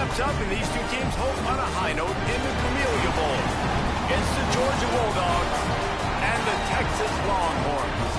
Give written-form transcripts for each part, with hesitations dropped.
wraps up, and these two teams hope on a high note in the Camellia Bowl against the Georgia Bulldogs and the Texas Longhorns.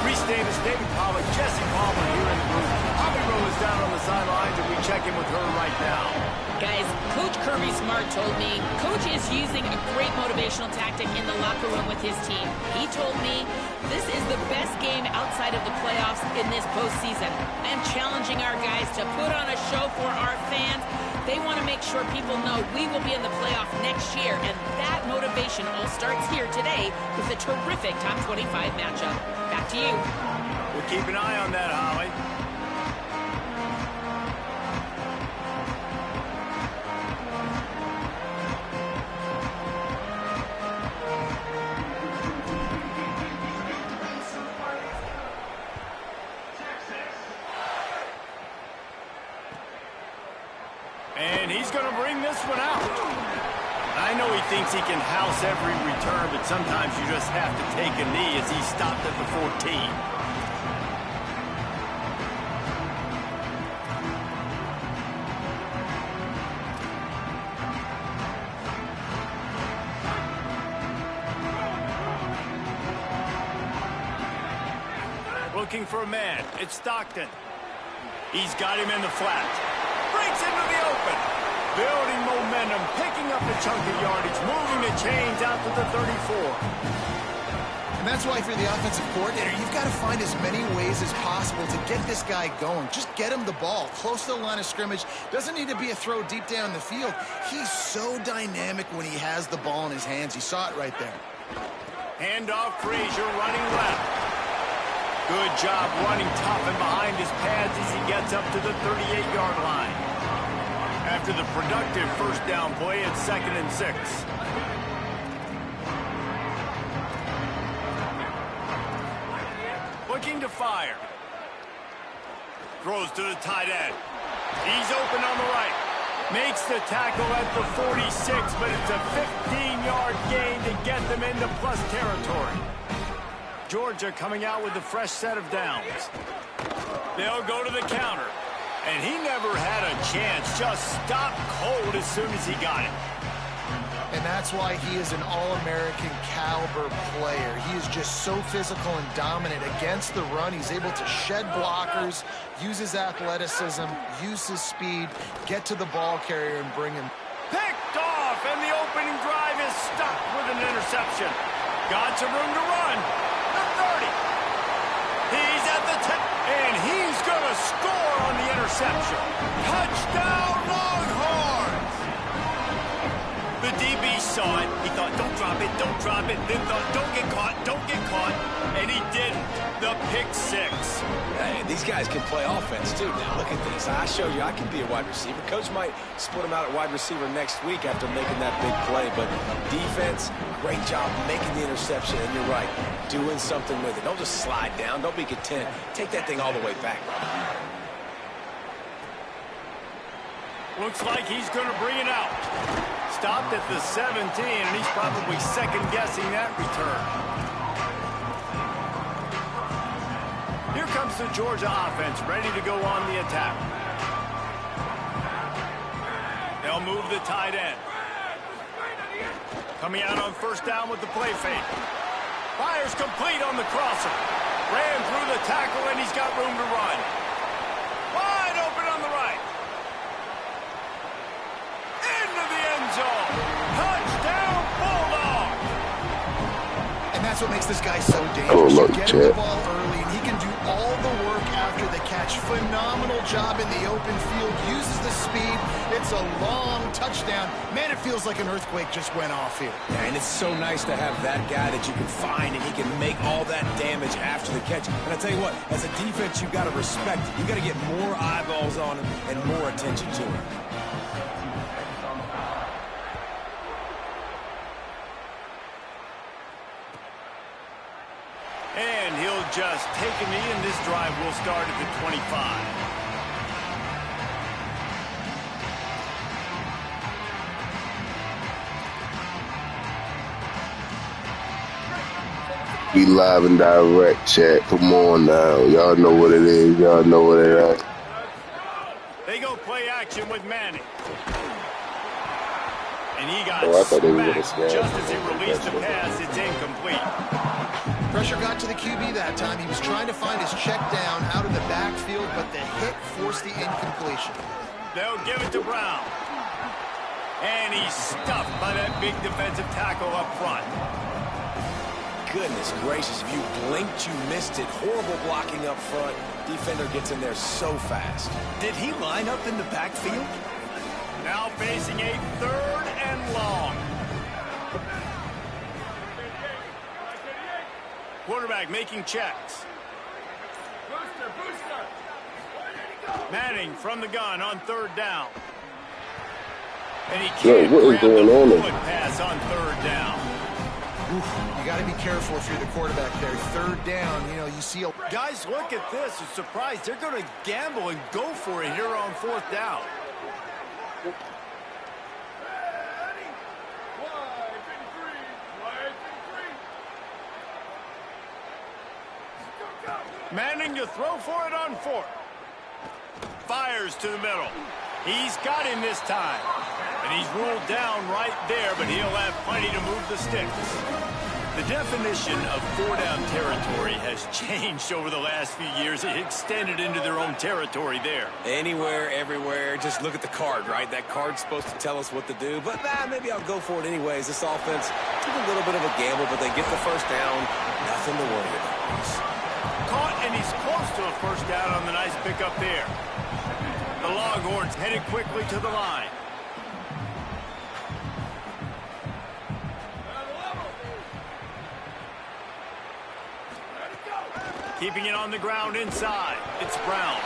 Reese Davis, David Pollack, Jesse Palmer here in the booth. Bobby Rowe is down on the sidelines, and we check in with her right now. Guys, Coach Kirby Smart told me Coach is using a great motivational tactic in the locker room with his team. He told me this is the best game outside of the playoffs in this postseason. And challenging our guys to put on a show for our fans. They want to make sure people know we will be in the playoff next year. And that motivation all starts here today with a terrific top 25 matchup. Back to you. We'll keep an eye on that, Holly. And he's going to bring this one out. I know he thinks he can house every return, but sometimes you just have to take a knee as he stopped at the 14. Looking for a man. It's Stockton. He's got him in the flat. Breaks into the open. Building momentum, picking up a chunk of yardage, moving the chains out to the 34. And that's why for the offensive coordinator, you've got to find as many ways as possible to get this guy going. Just get him the ball close to the line of scrimmage. Doesn't need to be a throw deep down the field. He's so dynamic when he has the ball in his hands. You saw it right there. Handoff, Frazier running left. Good job running tough and behind his pads as he gets up to the 38-yard line. After the productive first down play, it's 2nd and 6. Looking to fire. Throws to the tight end. He's open on the right. Makes the tackle at the 46, but it's a 15-yard gain to get them into plus territory. Georgia coming out with a fresh set of downs. They'll go to the counter. And he never had a chance. Just stopped cold as soon as he got it. And that's why he is an all-American caliber player. He is just so physical and dominant against the run. He's able to shed blockers, use his athleticism, use his speed, get to the ball carrier and bring him. Picked off, and the opening drive is stopped with an interception. Got some room to run. The 30. He's at the 10, and he's going to score on the interception. Touchdown, Longhorns! The DB saw it. He thought, don't drop it, don't drop it. Then thought, don't get caught, and he didn't. The pick 6. Hey, these guys can play offense, too. Now, look at this. I showed you I can be a wide receiver. Coach might split him out at wide receiver next week after making that big play. But defense, great job making the interception. And you're right, doing something with it. Don't just slide down. Don't be content. Take that thing all the way back. Looks like he's going to bring it out. Stopped at the 17, and he's probably second-guessing that return. Here comes the Georgia offense, ready to go on the attack. They'll move the tight end. Coming out on first down with the play fake. Fires complete on the crosser. Ran through the tackle, and he's got room to run. Wide open on the right. Into the end zone. Touchdown, Bulldogs! And that's what makes this guy so dangerous. You get him the ball early, and he can do all the work after the catch. Phenomenal job in the open field. Uses the speed. It's a long touchdown. Man, it feels like an earthquake just went off here. Yeah, and it's so nice to have that guy that you can find, and he can make all that damage after the catch. And I tell you what, as a defense, you've got to respect it. You've got to get more eyeballs on him and more attention to him. And he'll just take a knee, and this drive will start at the 25. Be live and direct, chat. Come on now. Y'all know what it is. Y'all know what it is. They go play action with Manning. And he got Oh, I thought they were going to smacked scam. just as he released the pass. It's incomplete. Pressure got to the QB that time. He was trying to find his check down out of the backfield, but the hit forced the incompletion. They'll give it to Brown. And he's stuffed by that big defensive tackle up front. Goodness gracious, if you blinked, you missed it. Horrible blocking up front. Defender gets in there so fast. Did he line up in the backfield? Now facing a 3rd and long. Quarterback making checks. Manning from the gun on 3rd down. And he can't grab the foot pass on 3rd down. Oof, you got to be careful if you're the quarterback there. 3rd down, you know, you see a... Guys, look at this. I'm surprised. They're going to gamble and go for it here on 4th down. Manning to throw for it on 4th. Fires to the middle. He's got him this time. And he's ruled down right there, but he'll have plenty to move the sticks. The definition of 4-down territory has changed over the last few years. It extended into their own territory there. Anywhere, everywhere, just look at the card, right? That card's supposed to tell us what to do, but maybe I'll go for it anyways. This offense took a little bit of a gamble, but they get the 1st down. Nothing to worry about. Caught, and he's close to a 1st down on the nice pickup there. The Longhorns headed quickly to the line. Keeping it on the ground inside. It's Brown.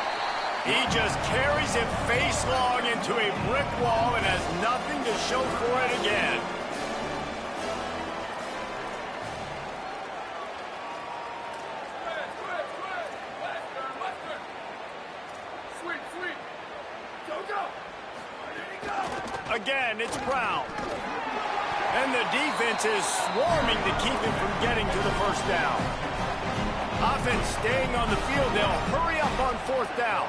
He just carries it face long into a brick wall and has nothing to show for it again. Again, it's Brown. And the defense is swarming to keep him from getting to the 1st down. Offense staying on the field. They'll hurry up on 4th down.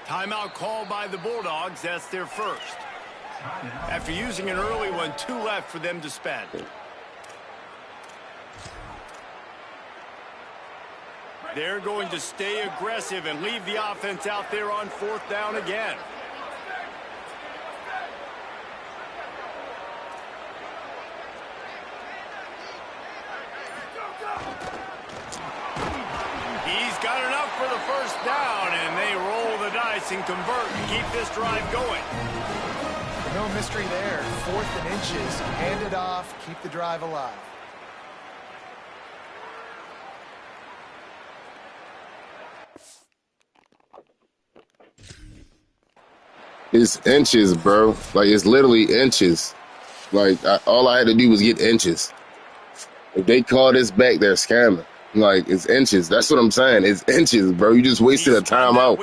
Timeout called by the Bulldogs. That's their 1st. After using an early one, 2 left for them to spend. They're going to stay aggressive and leave the offense out there on 4th down again. He's got enough for the 1st down, and they roll the dice and convert to keep this drive going. No mystery there. 4th and inches. Hand it off. Keep the drive alive. It's inches, bro. Like, it's literally inches. Like, all I had to do was get inches. If they call this back, they're scamming. Like, it's inches. That's what I'm saying. It's inches, bro. You just wasted a timeout.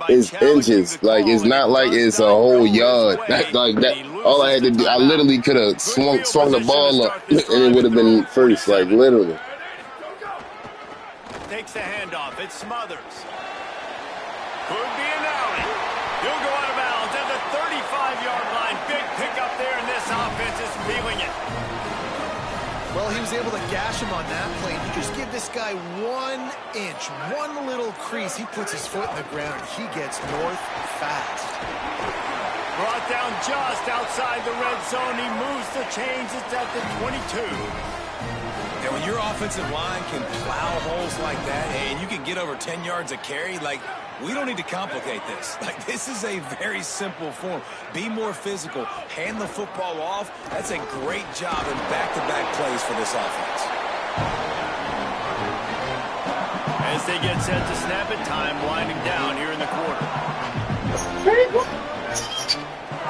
It's inches. Like, it's not like it's a whole yard. Like that. All I had to do, I literally could have swung the ball up, and it would have been 1st. Like, literally. Takes the handoff. It smothers. Could be an alley. He'll go out of bounds at the 35-yard line. Big pickup there, and this offense is feeling it. Well, he was able to gash him on that play. You just give this guy 1 inch, one little crease. He puts his foot in the ground. He gets north fast. Brought down just outside the red zone. He moves the chains. It's at the 22. And when your offensive line can plow holes like that and you can get over 10 yards a carry, like, we don't need to complicate this. Like, this is a very simple form. Be more physical. Hand the football off. That's a great job in back-to-back plays for this offense. As they get set to snap it, time winding down here in the quarter.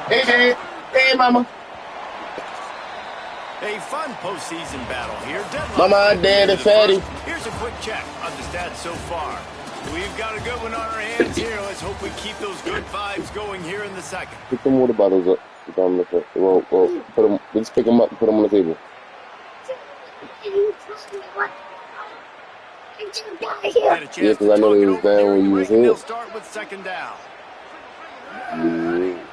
Hey, Dad. Hey, Mama. A fun postseason battle here. Mama, Dad, and Fatty. Here's a quick check of the stats so far. We've got a good one on our hands here. Let's hope we keep those good vibes going here in the 2nd. Pick them water bottles up. Well, put him. Let's pick him up and put him on the table. Had a Yeah, chance because to I know talk they it was over down during when the you break, was and they'll here. start with second down. Yeah.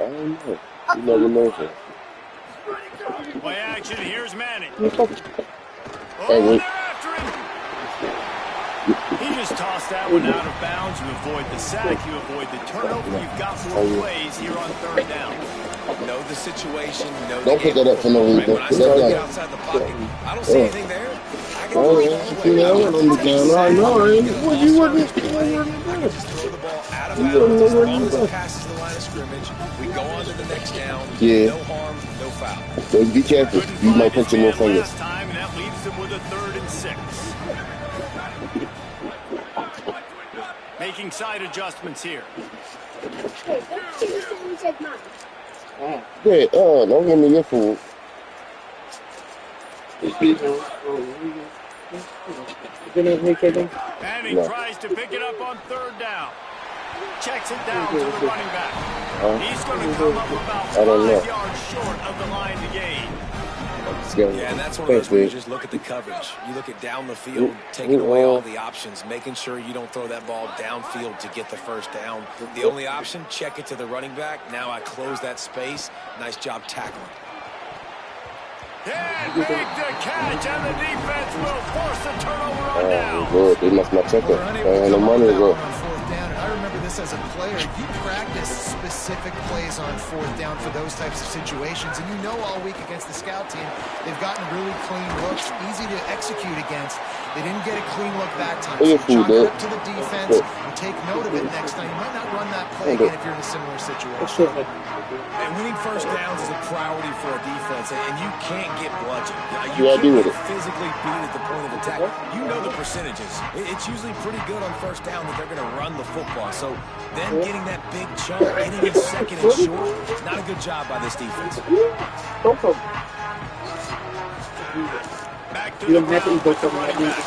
I don't know. You never know, sir. Play action. Here's Manning. Hey, Oh, wait. they're after him. He just tossed that one out of bounds. You avoid the sack. You avoid the turnover. You've got more plays here on third down. Know the situation, know the Don't pick game that of up for no football, right? reason. When I Put start that to down. get outside the pocket, I don't see anything there. I can Oh, throw the yeah. ball See, away. I I don't went have on to the take a ground. I sack. know, I right? get a What false you start wasn't on the play. I can just throw the ball out of You bounds as wasn't long as it nowhere. passes the line of scrimmage. We go on to the next down. Yeah. No harm, no foul. So be careful. Couldn't You might find his punch your little man fingers. last time, and that leaves them with a 3rd and 6. Making side adjustments here. Yeah, don't give me your food. Manning No. tries to pick it up on 3rd down. Checks it down to the running back. He's going to come up about I don't know. 5 yards short of the line to gain. Yeah, and that's one of those where you just look at the coverage. You look at down the field, taking away all the options, making sure you don't throw that ball downfield to get the first down. The only option, check it to the running back. Now I close that space. Nice job tackling. And make the catch, and the defense will force a turnover on down. Good. They must not check it. Well, They ain't no money to go. on 4th down, and I remember this as a player. You practice specific plays on 4th down for those types of situations, and you know all week against the scout team, they've gotten really clean looks, easy to execute against. They didn't get a clean look that time. So you chalk it up to the defense and take note of it next time. You might not run that play again if you're in a similar situation. And winning first downs is a priority for a defense, and you can't get bludgeoned. You Yeah, I do can't with get it. physically beat at the point of attack. You know the percentages. It's usually pretty good on first down that they're going to run the football. So then getting that big chunk, getting it 2nd and short, not a good job by this defense. Back to the ground with the running back.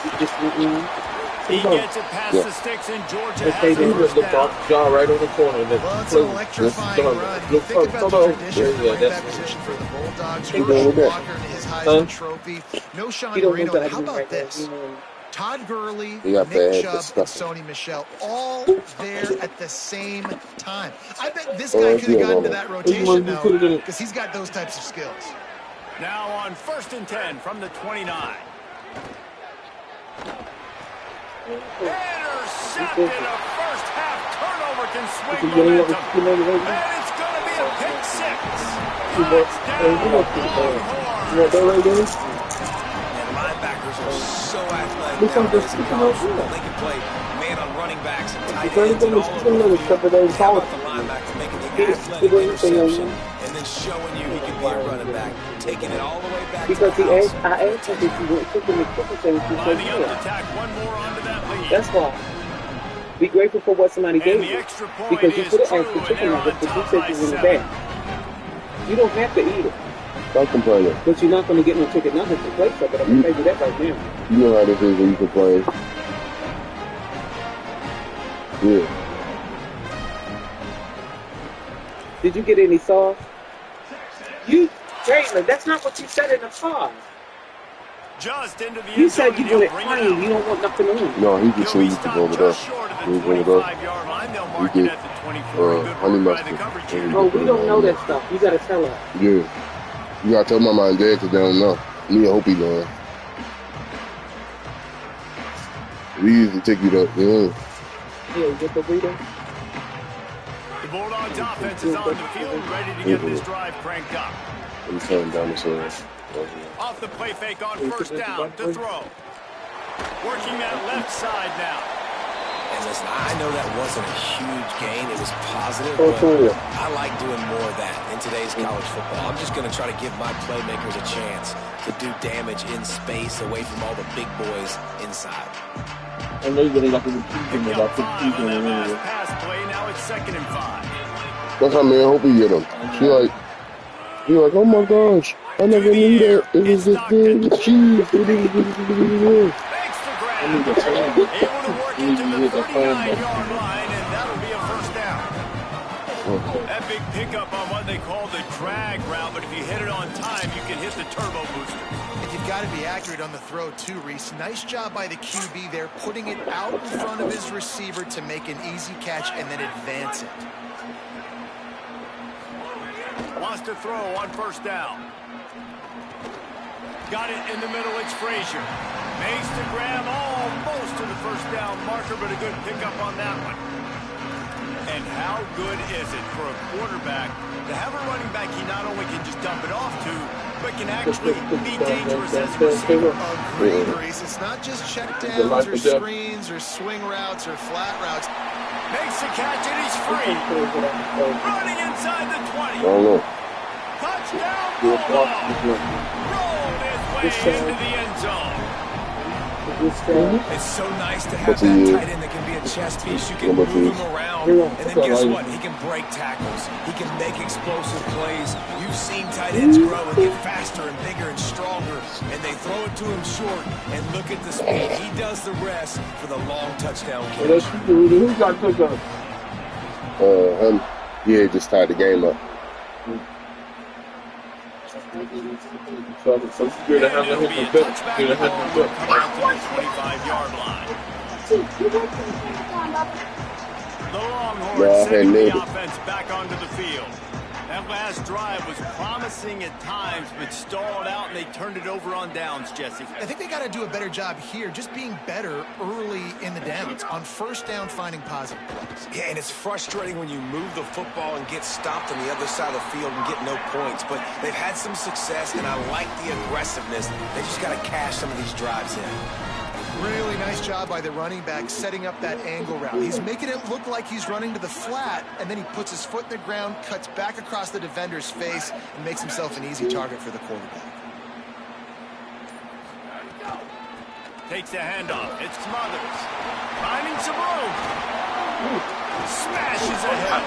He gets it past the sticks, and Georgia has a first down. Jaw right on the corner. Well, it's an electrifying run. You think about the tradition of running back position for the Bulldogs. Herschel Walker and his Heisman Trophy. No Sean Marino. And how about this? Todd Gurley, Nick Chubb, and Sony Michel all there at the same time. I bet this guy could have gotten to that rotation, though, because he's got those types of skills. Now on 1st and 10 from the 29. Intercepted. A first half turnover can swing momentum. And it's going to be a pick 6. Touchdown, And linebackers are so athletic nowadays in college football. They can play man on running backs and tight ends and all over the field. How about the linebacker making the athletic interception and then showing you he can be a running back, taking it all the way back Because to the house. I asked him if he went to the kicker thing. He said, lining up to yeah. tack one more onto that lead. That's why. Be grateful for what somebody gave And the you. extra point Because you is could have true, asked the and chicken they're nugget, on but you top said by you was in the 7. bag. You don't have to eat it. Stop complaining. But you're not going to get no chicken nuggets to play for, but I'm going to tell you that right now. You know how this is when you complain. Yeah. Did you get any sauce? Jalen, that's not what you said in the car. Just into the You end said zone, you and want he'll it bring clean. out. You don't want nothing on. No, he just He'll said be you could go stopped over there. just short of the He was over there. 25-yard line. They'll mark He it did. at the 24. Good Honey work by the mustard. coverage Yeah, here. Oh, we don't know that stuff. You got to tell us. Yeah. You gotta tell mama and dad because they don't know. Me, I hope he know. We usually take you to, Yeah, get the reader. The Bulldogs offense is on the field, ready to get this drive cranked up. I'm turning down the soil. Off the play fake on first down to throw. Working that left side now. And listen, I know that wasn't a huge gain. It was positive, Oh, but cool. I like doing more of that in today's college football. I'm just going to try to give my playmakers a chance to do damage in space away from all the big boys inside. I know you're going to like to Pick up 5 on that last pass play. Now it's 2nd and 5. That's how man, I hope he get him. She like, oh my gosh, I never knew that. It was this big with cheese. Makes the grab. Able to work it to the 39-yard line, and that'll be a first down. pick up on what they call the drag route, but if you hit it on time, you can hit the turbo booster. And you've got to be accurate on the throw, too, Reese. Nice job by the QB there, putting it out in front of his receiver to make an easy catch and then advance it. Wants to throw on first down. Got it in the middle, it's Frazier. Makes the grab almost to the first down marker, but a good pickup on that one. And how good is it for a quarterback to have a running back he not only can just dump it off to, but can actually be dangerous as a receiver? Agreed, Reese. It's not just check downs or screens or swing routes or flat routes. Makes the catch and he's free. Running inside the 20. Touchdown, Bulldog. Rolled his way into the end zone. It's so nice to have that tight end that can be a chess piece. You can move him around, and then guess what? He can break tackles. He can make explosive plays. You've seen tight ends grow and get faster and bigger and stronger, and they throw it to him short, and look at the speed. He does the rest for the long touchdown catch. Yeah, just tied the game up. So you're going to have to hit the 25-yard line. The Longhorns sending the offense back onto the field. That last drive was promising at times, but stalled out, and they turned it over on downs, Jesse. I think they got to do a better job here, just being better early in the downs, on first down, finding positive plays. Yeah, and it's frustrating when you move the football and get stopped on the other side of the field and get no points, but they've had some success, and I like the aggressiveness. They just got to cash some of these drives in. Really nice job by the running back setting up that angle route. He's making it look like he's running to the flat, and then he puts his foot in the ground, cuts back across the defender's face, and makes himself an easy target for the quarterback. Takes the handoff. It's Smothers. Finding some room. Smashes ahead.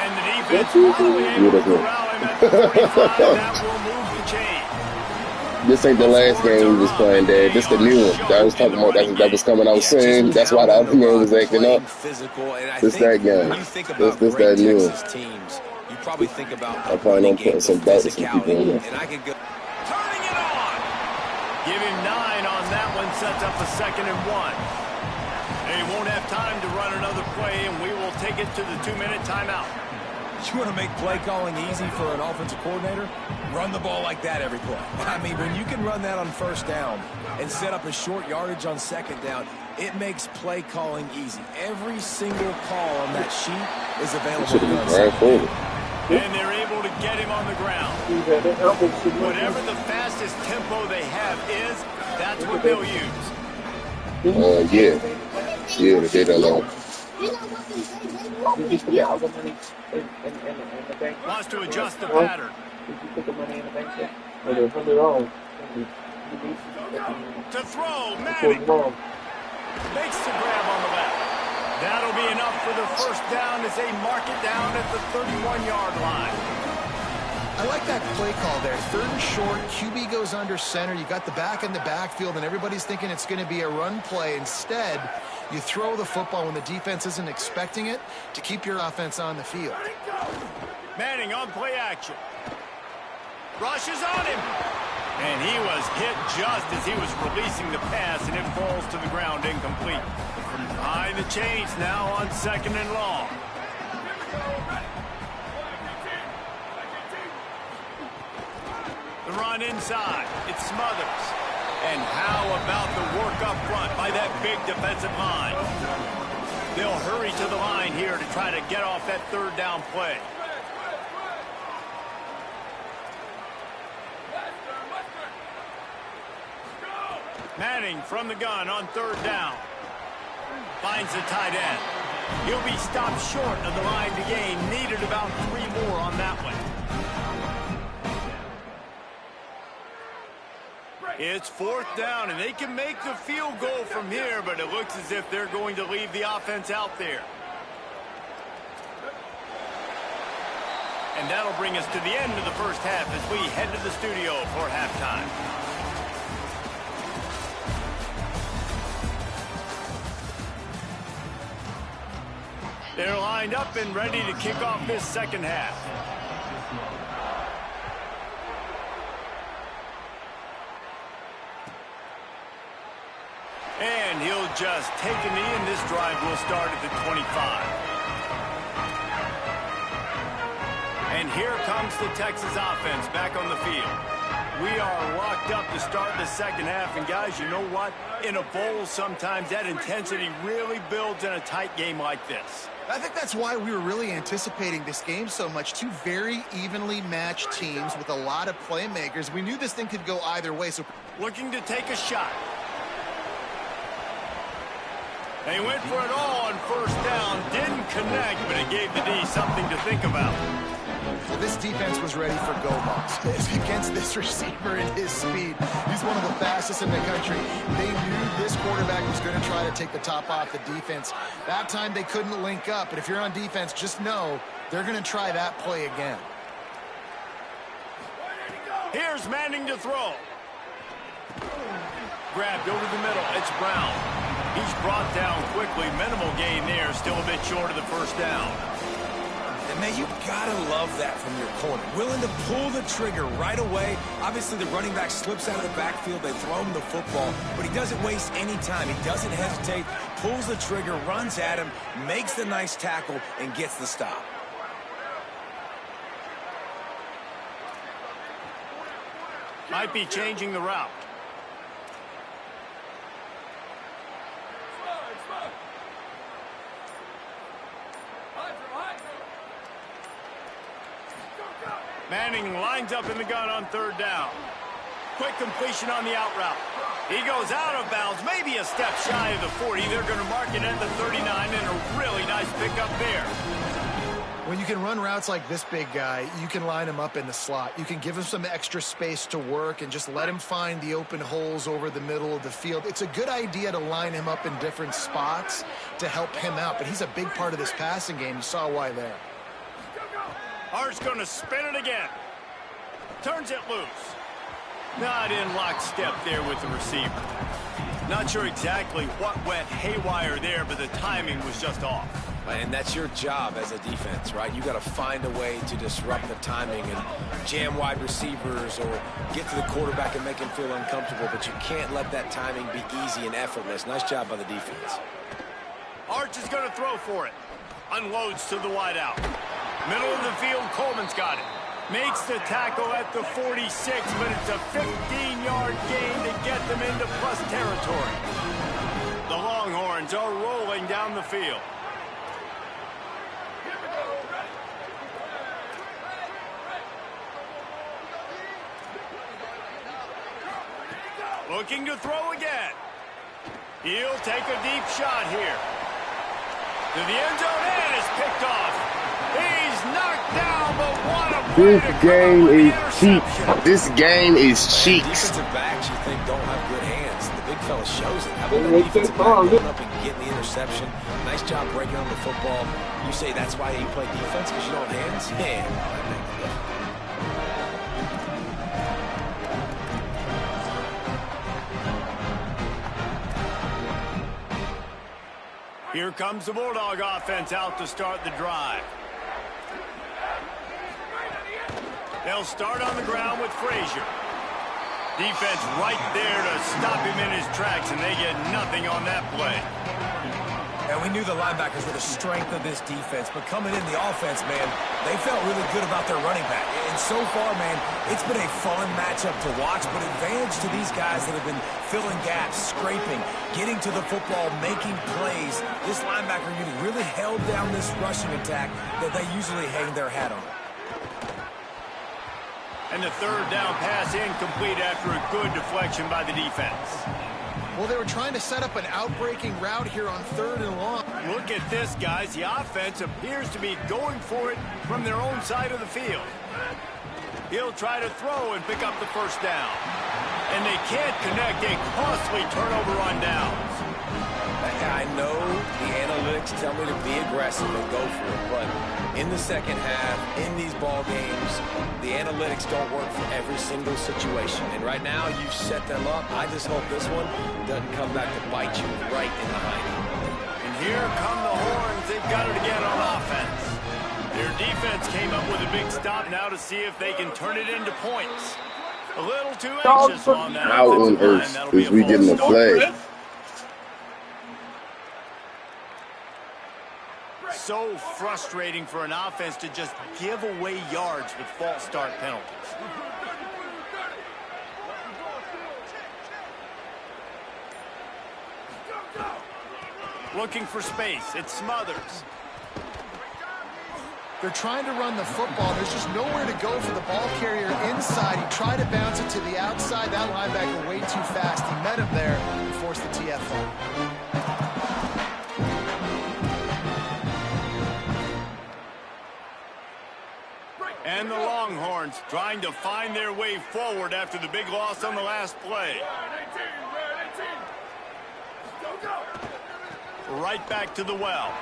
And the defense finally able to corral him at the 45. That will move the chain. This ain't the last game we was playing, Dad. This the new one that I was talking about. That was coming out soon. That's why the other game was acting up. This that game. This that new one. You probably think about I probably don't put some belts and people in there. Turning it on. Give him 9 on that one. Sets up a 2nd and 1. They won't have time to run another play, and we will take it to the 2-minute timeout. You want to make play calling easy for an offensive coordinator? Run the ball like that every play. I mean, when you can run that on first down and set up a short yardage on second down, it makes play calling easy. Every single call on that sheet is available. Should have been right forward. And they're able to get him on the ground. Whatever the fastest tempo they have is, that's what they'll use. Yeah, they don't know. Wants to adjust the pattern. To throw, Manning. Makes the grab on the left. That'll be enough for the first down as they mark it down at the 31-yard line. I like that play call there. 3rd and short, QB goes under center. You got the back in the backfield, and everybody's thinking it's going to be a run play. Instead, you throw the football when the defense isn't expecting it to keep your offense on the field. Manning on play action. Rushes on him. And he was hit just as he was releasing the pass, and it falls to the ground incomplete. From behind the chains now on 2nd and long. The run inside. It's Smothers. And how about the work up front by that big defensive line? They'll hurry to the line here to try to get off that 3rd down play. Manning from the gun on 3rd down. Finds the tight end. He'll be stopped short of the line to gain. Needed about 3 more on that one. It's 4th down, and they can make the field goal from here, but it looks as if they're going to leave the offense out there. And that'll bring us to the end of the first half as we head to the studio for halftime. They're lined up and ready to kick off this second half. And he'll just take a knee, and this drive will start at the 25. And here comes the Texas offense back on the field. We are locked up to start the second half, and guys, you know what? In a bowl, sometimes that intensity really builds in a tight game like this. I think that's why we were really anticipating this game so much. Two very evenly matched teams with a lot of playmakers. We knew this thing could go either way. So looking to take a shot. They went for it all on first down, didn't connect, but it gave the D something to think about. Well, this defense was ready for go-balls against this receiver and his speed. He's one of the fastest in the country. They knew this quarterback was going to try to take the top off the defense. That time they couldn't link up, but if you're on defense, just know they're going to try that play again. Here's Manning to throw. Grabbed over the middle. It's Brown. He's brought down quickly. Minimal gain there. Still a bit short of the first down. And, man, you got to love that from your corner. Willing to pull the trigger right away. Obviously, the running back slips out of the backfield. They throw him the football, but he doesn't waste any time. He doesn't hesitate, pulls the trigger, runs at him, makes the nice tackle, and gets the stop. Might be changing the route. Manning lines up in the gun on third down. Quick completion on the out route. He goes out of bounds, maybe a step shy of the 40. They're going to mark it at the 39, and a really nice pickup there. When you can run routes like this big guy, you can line him up in the slot. You can give him some extra space to work and just let him find the open holes over the middle of the field. It's a good idea to line him up in different spots to help him out, but he's a big part of this passing game. You saw why there. Hart's going to spin it again. Turns it loose. Not in lockstep there with the receiver. Not sure exactly what went haywire there, but the timing was just off. And that's your job as a defense, right? You got to find a way to disrupt the timing and jam wide receivers or get to the quarterback and make him feel uncomfortable, but you can't let that timing be easy and effortless. Nice job by the defense. Arch is going to throw for it. Unloads to the wideout. Middle of the field, Coleman's got it. Makes the tackle at the 46, but it's a 15-yard gain to get them into plus territory. The Longhorns are rolling down the field. Looking to throw again. He'll take a deep shot here. To the end zone, and it's picked off. He's knocked down, but what a play. This game is cheeks. This game is cheeks. Defensive backs you think don't have good hands. The big fella shows it. How about the defensive back going up and getting the interception? Nice job breaking on the football. You say that's why you play defense, because you don't have hands? Yeah. Here comes the Bulldog offense out to start the drive. They'll start on the ground with Frazier. Defense right there to stop him in his tracks, and they get nothing on that play. And we knew the linebackers were the strength of this defense, but coming in the offense, man, they felt really good about their running back. And so far, man, it's been a fun matchup to watch, but advantage to these guys that have been filling gaps, scraping, getting to the football, making plays. This linebacker unit really held down this rushing attack that they usually hang their hat on. And the third down pass incomplete after a good deflection by the defense. Well, they were trying to set up an outbreaking route here on third and long. Look at this, guys. The offense appears to be going for it from their own side of the field. He'll try to throw and pick up the first down. And they can't connect a costly turnover on downs. I know the analytics tell me to be aggressive and go for it, but in the second half, in these ball games, the analytics don't work for every single situation. And right now, you've set them up. I just hope this one doesn't come back to bite you right in the hiney. And Here come the horns. They've got it again on offense. Their defense came up with a big stop now to see if they can turn it into points. A little too anxious on that How on offensive line. earth That'll be is a we false getting a start. flag? So frustrating for an offense to just give away yards with false start penalties. Looking for space. It's Smothers. They're trying to run the football. There's just nowhere to go for the ball carrier inside. He tried to bounce it to the outside. That linebacker way too fast. He met him there and forced the TFL. And the Longhorns trying to find their way forward after the big loss on the last play. Right back to the well.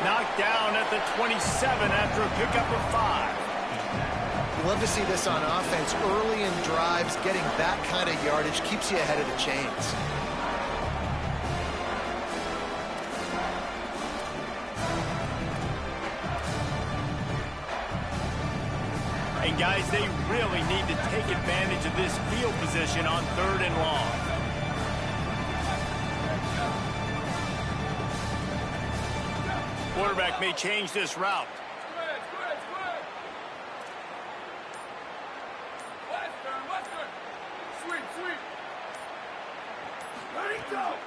Knocked down at the 27 after a pickup of 5. Love to see this on offense. Early in drives, getting that kind of yardage keeps you ahead of the chains. And guys, they really need to take advantage of this field position on 3rd and long. Quarterback may change this route.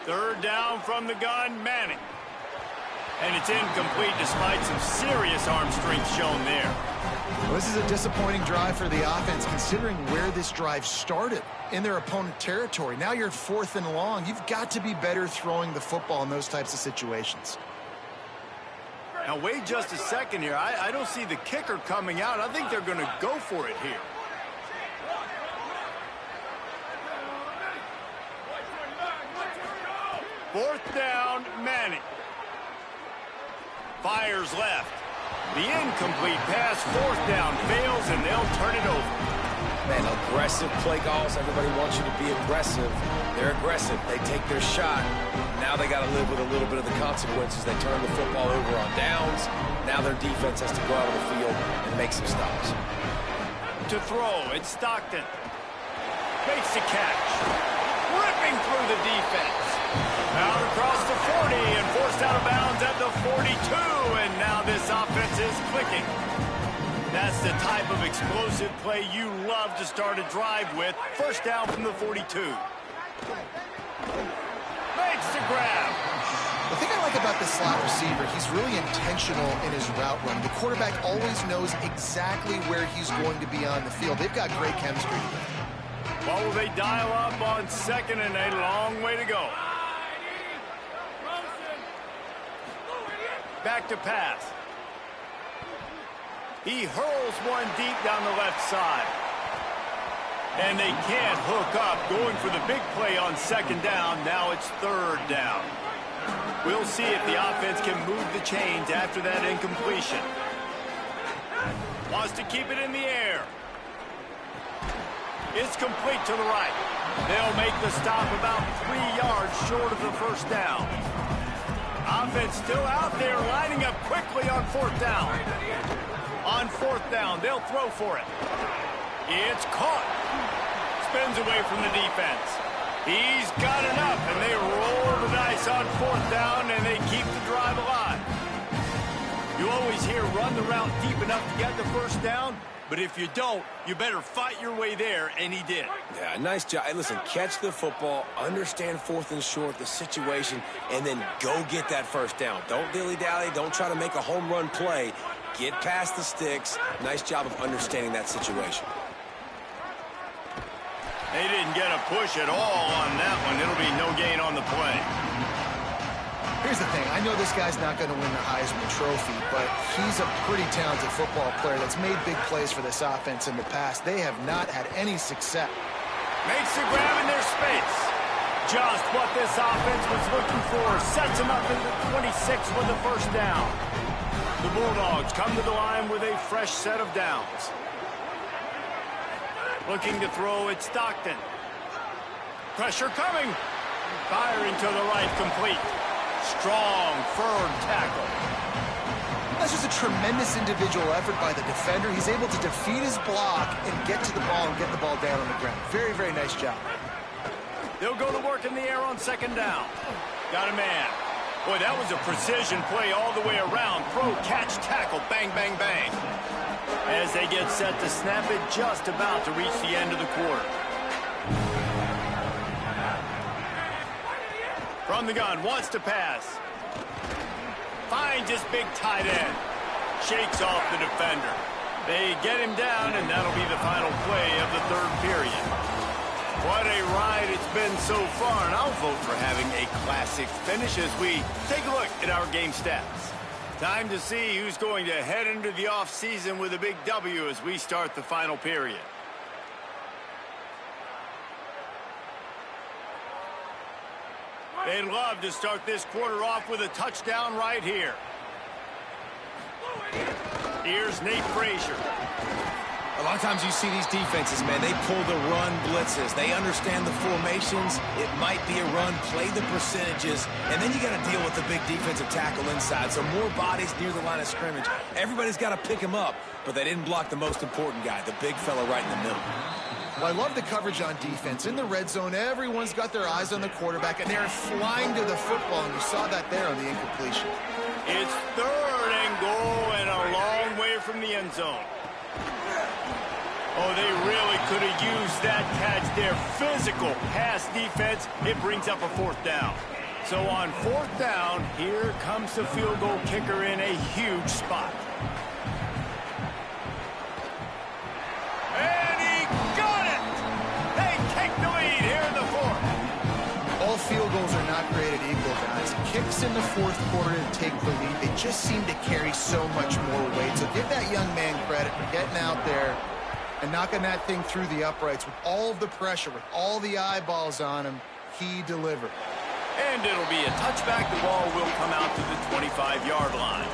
Third down from the gun, Manning. And it's incomplete despite some serious arm strength shown there. Well, this is a disappointing drive for the offense considering where this drive started in their opponent territory. Now you're at 4th and long. You've got to be better throwing the football in those types of situations. Now, wait just a second here. I don't see the kicker coming out. I think they're going to go for it here. Fourth down, Manning. Fires left. The incomplete pass, 4th down, fails, and they'll turn it over. Man, aggressive play calls. Everybody wants you to be aggressive. They're aggressive. They take their shot. Now they got to live with a little bit of the consequences. They turn the football over on downs. Now their defense has to go out on the field and make some stops. To throw, it's Stockton. Makes the catch. Ripping through the defense. Out across the 40 and forced out of bounds at the 42. And now this offense is clicking. That's the type of explosive play you love to start a drive with. First down from the 42. Makes the grab. The thing I like about this slot receiver, he's really intentional in his route run. The quarterback always knows exactly where he's going to be on the field. They've got great chemistry together. What will they dial up on 2nd and a long way to go? Back to pass. He hurls one deep down the left side. And they can't hook up, going for the big play on 2nd down. Now it's 3rd down. We'll see if the offense can move the chains after that incompletion. Wants to keep it in the air. It's complete to the right. They'll make the stop about 3 yards short of the 1st down. Offense still out there, lining up quickly on 4th down. On 4th down, they'll throw for it. It's caught. Spins away from the defense. He's got enough, and they roll the dice on 4th down, and they keep the drive alive. You always hear run the route deep enough to get the 1st down, but if you don't, you better fight your way there, and he did. Yeah, nice job. Hey, listen, catch the football, understand 4th and short, the situation, and then go get that 1st down. Don't dilly-dally. Don't try to make a home run play. Get past the sticks. Nice job of understanding that situation. They didn't get a push at all on that one. It'll be no gain on the play. Here's the thing. I know this guy's not going to win the Heisman Trophy, but he's a pretty talented football player that's made big plays for this offense in the past. They have not had any success. Makes the grab in their space. Just what this offense was looking for. Sets him up in the 26 with the 1st down. The Bulldogs come to the line with a fresh set of downs. Looking to throw, it's Stockton. Pressure coming. Firing to the right, complete. Strong, firm tackle. That's just a tremendous individual effort by the defender. He's able to defeat his block and get to the ball and get the ball down on the ground. Very, very nice job. They'll go to work in the air on second down. Got a man. Boy, that was a precision play all the way around. Throw, catch, tackle, bang, bang, bang. As they get set to snap it, just about to reach the end of the quarter. From the gun, wants to pass. Finds his big tight end. Shakes off the defender. They get him down, and that'll be the final play of the third period. What a ride it's been so far, and I'll vote for having a classic finish as we take a look at our game stats. Time to see who's going to head into the offseason with a big W as we start the final period. They'd love to start this quarter off with a touchdown right here. Here's Nate Frazier. A lot of times you see these defenses, man, they pull the run blitzes. They understand the formations. It might be a run, play the percentages, and then you got to deal with the big defensive tackle inside. So more bodies near the line of scrimmage. Everybody's got to pick him up, but they didn't block the most important guy, the big fella right in the middle. Well, I love the coverage on defense. In the red zone, everyone's got their eyes on the quarterback, and they're flying to the football, and you saw that there on the incompletion. It's third and goal and a long way from the end zone. Oh, they really could have used that catch there. Physical pass defense. It brings up a fourth down. So on fourth down, here comes the field goal kicker in a huge spot. And he got it! They take the lead here in the fourth. All field goals are not created equal, guys. Kicks in the fourth quarter to take the lead. They just seem to carry so much more weight. So give that young man credit for getting out there and knocking that thing through the uprights with all of the pressure, with all the eyeballs on him. He delivered. And it'll be a touchback. The ball will come out to the 25-yard line.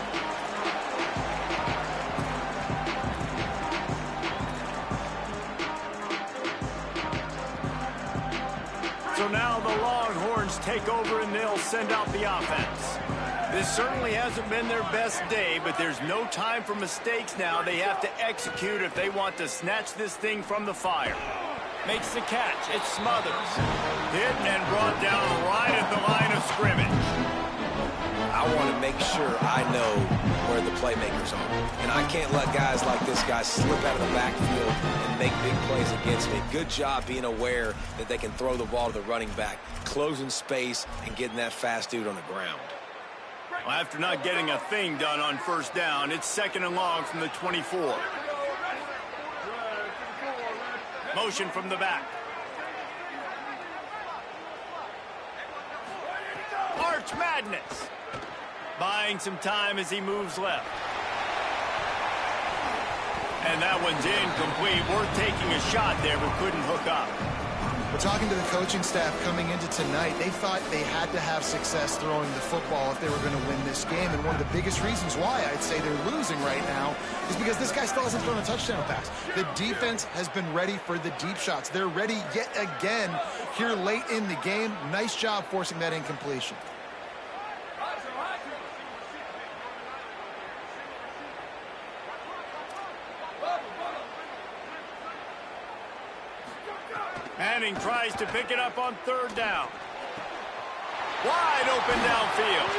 So now the Longhorns take over and they'll send out the offense. This certainly hasn't been their best day, but there's no time for mistakes now. They have to execute if they want to snatch this thing from the fire. Makes the catch. It smothers. Hit and brought down right at the line of scrimmage. I want to make sure I know where the playmakers are. And I can't let guys like this guy slip out of the backfield and make big plays against me. Good job being aware that they can throw the ball to the running back, closing space, and getting that fast dude on the ground. Well, after not getting a thing done on first down, it's second and long from the 24. Motion from the back. March Madness. Buying some time as he moves left. And that one's incomplete. Worth taking a shot there, but couldn't hook up. We're talking to the coaching staff coming into tonight. They thought they had to have success throwing the football if they were going to win this game. And one of the biggest reasons why I'd say they're losing right now is because this guy still hasn't thrown a touchdown pass. The defense has been ready for the deep shots. They're ready yet again here late in the game. Nice job forcing that incompletion. Manning tries to pick it up on third down. Wide open downfield.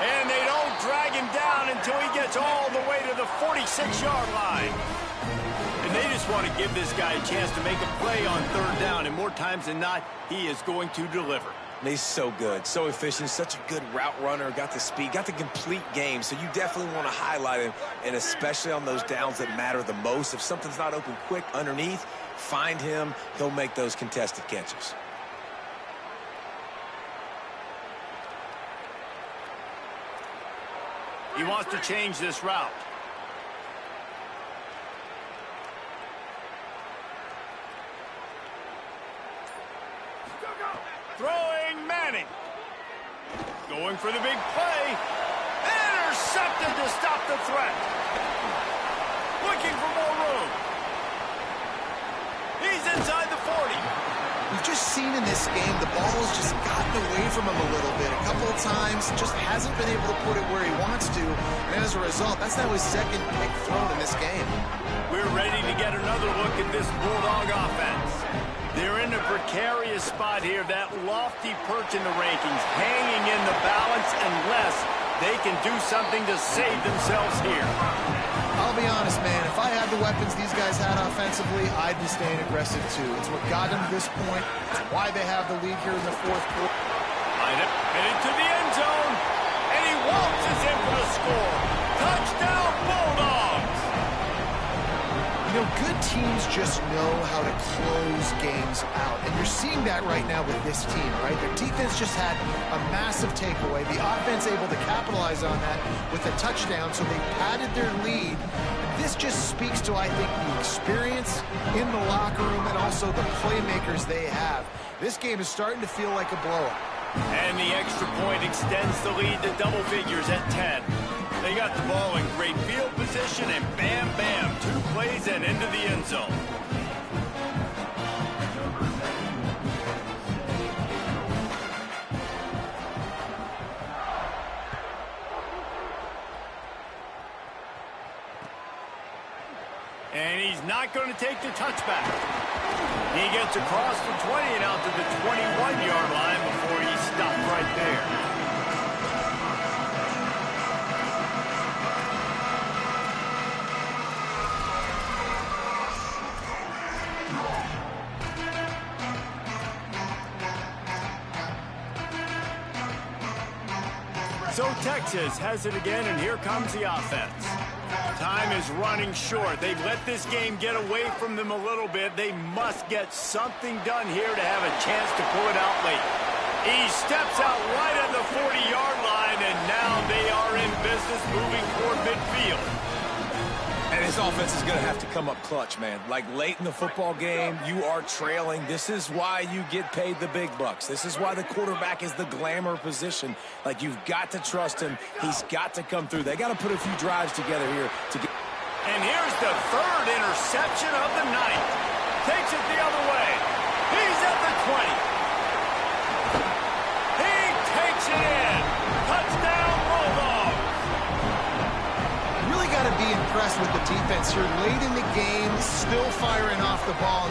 And they don't drag him down until he gets all the way to the 46-yard line. And they just want to give this guy a chance to make a play on third down. And more times than not, he is going to deliver. And he's so good, so efficient, such a good route runner, got the speed, got the complete game. So you definitely want to highlight him, and especially on those downs that matter the most. If something's not open quick underneath, find him. He'll make those contested catches. He wants to change this route. Throwing Manning. Going for the big play. Intercepted to stop the threat. Looking for more room. He's inside the 40. We've just seen in this game, the ball has just gotten away from him a little bit. A couple of times, just hasn't been able to put it where he wants to. And as a result, that's now his second pick thrown in this game. We're ready to get another look at this Bulldog offense. They're in a precarious spot here, that lofty perch in the rankings, hanging in the balance unless they can do something to save themselves here. I'll be honest, man. If I had the weapons these guys had offensively, I'd be staying aggressive, too. It's what got them to this point. It's why they have the lead here in the fourth quarter. Headed to the end zone, and he waltzes in for the score. Touchdown, Bulldogs! You know, good teams just know how to close games out. And you're seeing that right now with this team, right? Their defense just had a massive takeaway. The offense able to capitalize on that with a touchdown, so they padded their lead. This just speaks to, I think, the experience in the locker room and also the playmakers they have. This game is starting to feel like a blowout. And the extra point extends the lead to double figures at 10. They got the ball in great field position, and bam, bam, 2 plays and into the end zone. And he's not going to take the touchback. He gets across the 20 and out to the 21-yard line before he stopped right there. So Texas has it again, and here comes the offense. Time is running short. They've let this game get away from them a little bit. They must get something done here to have a chance to pull it out late. He steps out right at the 40-yard line, and now they are in business moving toward midfield. And his offense is going to have to come up clutch, man. Like late in the football game, you are trailing. This is why you get paid the big bucks. This is why the quarterback is the glamour position. Like, you've got to trust him. He's got to come through. They got to put a few drives together here to get. And here's the third interception of the night. Takes it the other way. He's at the 20. He takes it in. Touchdown, Bulldogs. Really got to be impressed with the defense here late in the game, still firing off the ball.